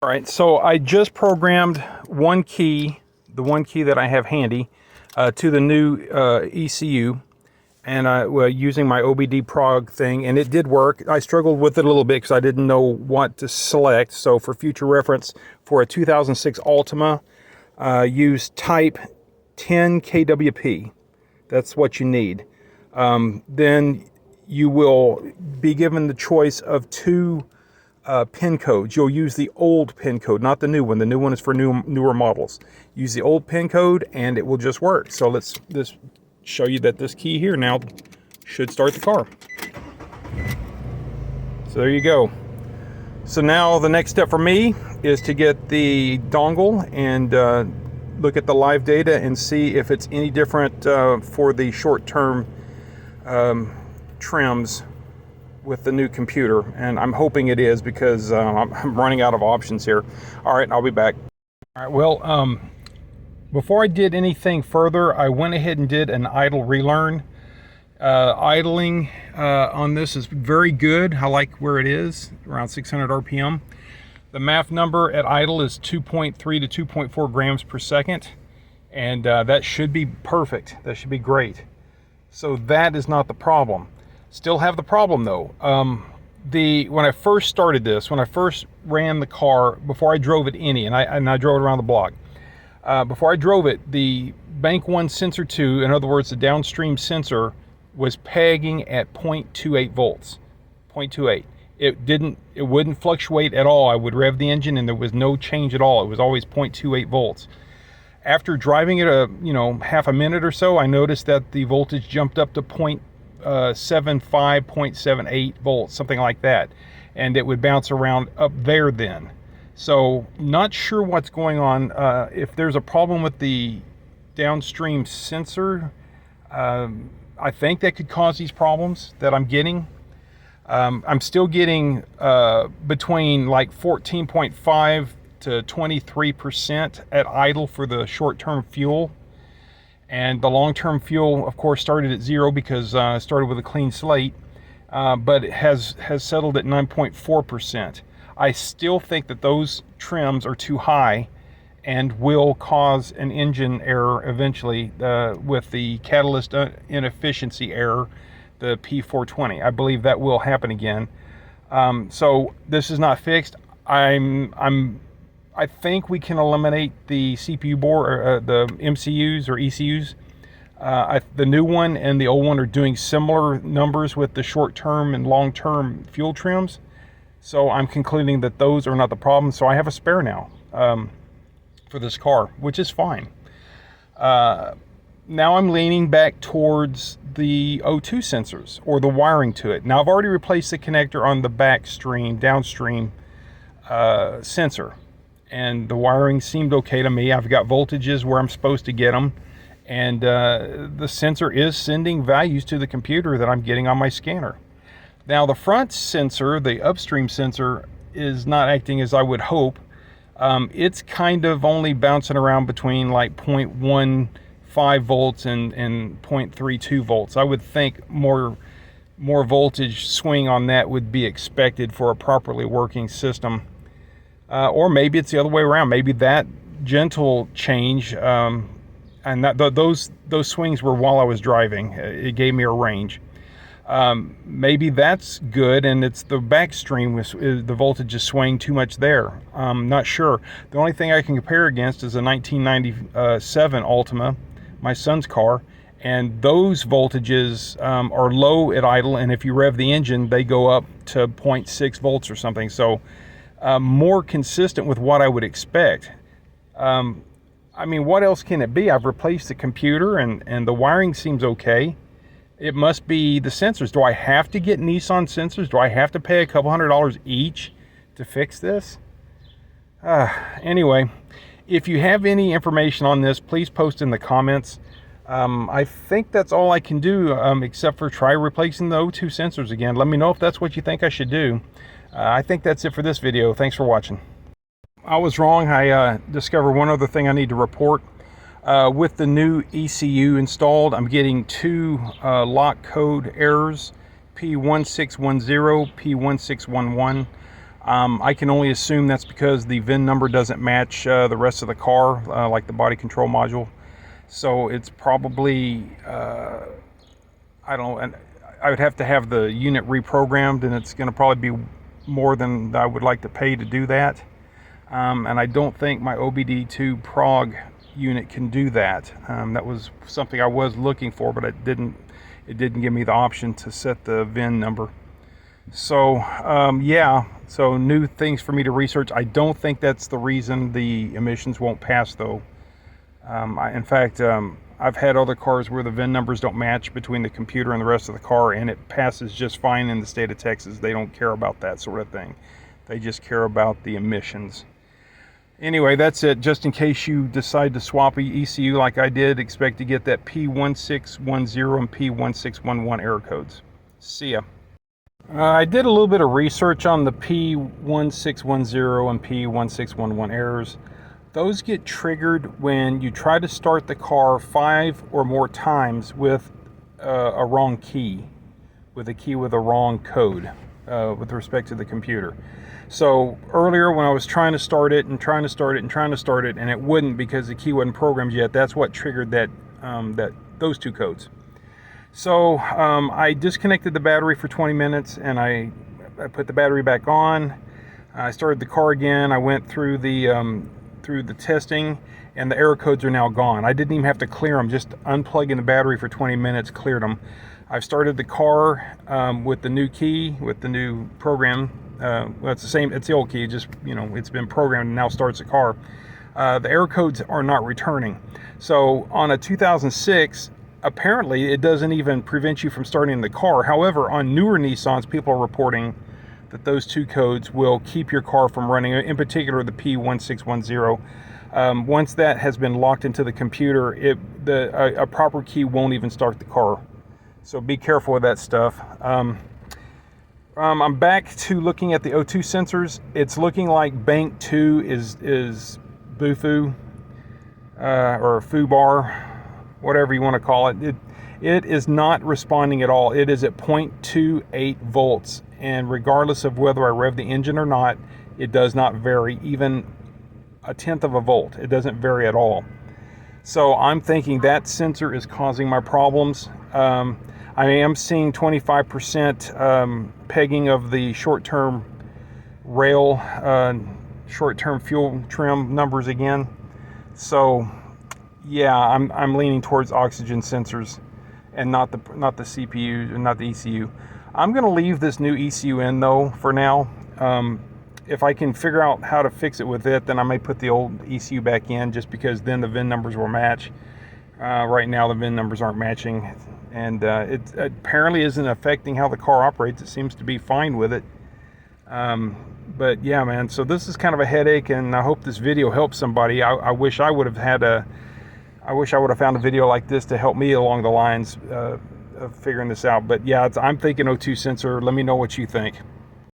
All right, so I just programmed one key, the one key that I have handy, to the new ECU, and using my OBD prog thing, and it did work. I struggled with it a little bit because I didn't know what to select. So for future reference, for a 2006 Altima, use type 10 kWp. That's what you need. Then you will be given the choice of two pin codes. You'll use the old pin code, not the new one. The new one is for newer models. Use the old pin code and it will just work. So let's show you that this key here now should start the car. So there you go. So now the next step for me is to get the dongle and look at the live data and see if it's any different for the short-term trims with the new computer, and I'm hoping it is because I'm running out of options here. All right, I'll be back. All right, well, before I did anything further, I went ahead and did an idle relearn. Idling on this is very good. I like where it is, around 600 RPM. The MAF number at idle is 2.3 to 2.4 grams per second, and that should be perfect. That should be great. So that is not the problem. Still have the problem though. When I first started this, when I first ran the car, before I drove it any, and I drove it around the block, before I drove it, the bank 1 sensor 2, in other words the downstream sensor, was pegging at 0.28 volts. 0.28. It wouldn't fluctuate at all. I would rev the engine and there was no change at all. It was always 0.28 volts. After driving it half a minute or so, I noticed that the voltage jumped up to 0.75, 0.78 volts, something like that, and it would bounce around up there then. So not sure what's going on. If there's a problem with the downstream sensor, I think that could cause these problems that I'm getting. I'm still getting between like 14.5 to 23% at idle for the short-term fuel. And the long-term fuel, of course, started at 0 because I started with a clean slate, but it has settled at 9.4%. I still think that those trims are too high and will cause an engine error eventually with the catalyst inefficiency error, the P420. I believe that will happen again. So this is not fixed. I think we can eliminate the CPU board, the MCUs or ECUs. The new one and the old one are doing similar numbers with the short-term and long-term fuel trims. So I'm concluding that those are not the problem. So I have a spare now for this car, which is fine. Now I'm leaning back towards the O2 sensors or the wiring to it. Now I've already replaced the connector on the downstream sensor. And the wiring seemed okay to me. I've got voltages where I'm supposed to get them. And the sensor is sending values to the computer that I'm getting on my scanner. Now the front sensor, the upstream sensor, is not acting as I would hope. It's kind of only bouncing around between like 0.15 volts and 0.32 volts. I would think more voltage swing on that would be expected for a properly working system. Or maybe it's the other way around. Maybe that gentle change, and those swings were while I was driving. It gave me a range. Maybe that's good, and it's the backstream, the voltage is swaying too much there. I'm not sure. The only thing I can compare against is a 1997 Altima, my son's car, and those voltages are low at idle, and if you rev the engine, they go up to 0.6 volts or something. So more consistent with what I would expect. I mean, what else can it be? I've replaced the computer and the wiring seems okay. It must be the sensors. Do I have to get Nissan sensors? Do I have to pay a couple $100 each to fix this? Anyway, if you have any information on this, please post in the comments. I think that's all I can do except for try replacing the O2 sensors again. Let me know if that's what you think I should do. I think that's it for this video. Thanks for watching. I was wrong. I discovered one other thing I need to report. With the new ECU installed, I'm getting two lock code errors, P1610, P1611. I can only assume that's because the VIN number doesn't match the rest of the car, like the body control module. So it's probably, I don't know, and I would have to have the unit reprogrammed, and it's going to probably be more than I would like to pay to do that. And I don't think my OBD2 prog unit can do that. That was something I was looking for, but it didn't give me the option to set the VIN number. So yeah, so new things for me to research. I don't think that's the reason the emissions won't pass, though. In fact, I've had other cars where the VIN numbers don't match between the computer and the rest of the car, and it passes just fine in the state of Texas. They don't care about that sort of thing. They just care about the emissions. Anyway, that's it. Just in case you decide to swap ECU like I did, expect to get that P1610 and P1611 error codes. See ya. I did a little bit of research on the P1610 and P1611 errors. Those get triggered when you try to start the car 5 or more times with a wrong key, with a key with a wrong code with respect to the computer. So earlier when I was trying to start it and trying to start it and trying to start it, and it wouldn't because the key wasn't programmed yet, that's what triggered that, those two codes. So I disconnected the battery for 20 minutes and I put the battery back on. I started the car again. I went through the testing, and the error codes are now gone. I didn't even have to clear them. Just unplugging the battery for 20 minutes cleared them. I've started the car with the new key, with the new program. Well, it's the same. It's the old key. Just, you know, it's been programmed and now starts the car. The error codes are not returning. So on a 2006. Apparently, it doesn't even prevent you from starting the car. However, on newer Nissans, people are reporting that those two codes will keep your car from running, in particular the P1610. Once that has been locked into the computer, a proper key won't even start the car. So be careful with that stuff. I'm back to looking at the O2 sensors. It's looking like bank 2 is Bufu or FUBAR. Whatever you want to call it. It is not responding at all. It is at 0.28 volts, and regardless of whether I rev the engine or not, it does not vary even a tenth of a volt. It doesn't vary at all. So I'm thinking that sensor is causing my problems. I am seeing 25% pegging of the short-term rail, short-term fuel trim numbers again. So yeah, I'm leaning towards oxygen sensors and not the CPU and not the ECU. I'm going to leave this new ECU in though for now. If I can figure out how to fix it with it, then I may put the old ECU back in, just because then the VIN numbers will match. Right now the VIN numbers aren't matching, and it apparently isn't affecting how the car operates. It seems to be fine with it. But yeah, man, so this is kind of a headache, and I hope this video helps somebody. I wish I would have found a video like this to help me along the lines of figuring this out. But yeah, I'm thinking O2 sensor. Let me know what you think.